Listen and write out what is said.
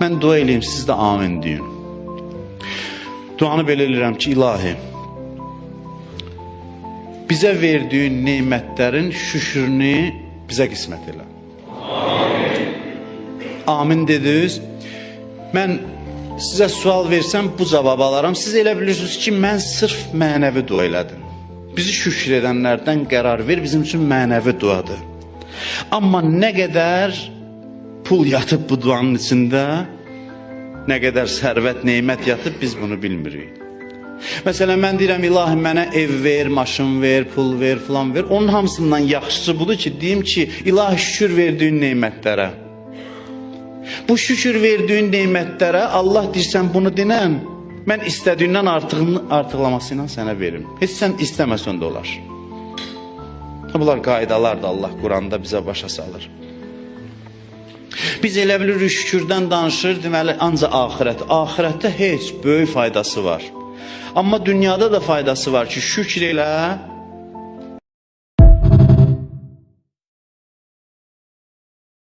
Mən dua eləyim, siz də amin deyin. Duanı belə eləyirəm ki, ilahi, bizə verdiyin neymətlərin şükürünü bizə qismət elə. Amin dediniz. Mən sizə sual versəm bu cavab alaram. Siz elə bilirsiniz ki, mən sırf mənəvi dua elədim. Bizi şükür edənlərdən qərar ver, bizim üçün mənəvi duadır. Amma nə qədər pul yatıb bu duanın içində, nə qədər sərvət, neymət yatıb, biz bunu bilmirik. Məsələn, mən deyirəm, ilahi, mənə ev ver, maşın ver, pul ver, filan ver. Onun hamısından yaxşısı budur ki, deyim ki, ilahi, şükür verdiyin neymətlərə. Bu şükür verdiyin neymətlərə Allah deyirsən bunu dinən, mən istədiyindən artıqlaması ilə sənə verim. Heç sən istəməsən də olar. Bunlar qaydalar da Allah Quranda bizə başa salır. Biz elə bilirik, şükürdən danışır, deməli, ancaq axirət. Axirətdə heç böyük faydası var. Amma dünyada da faydası var ki, şükür elə,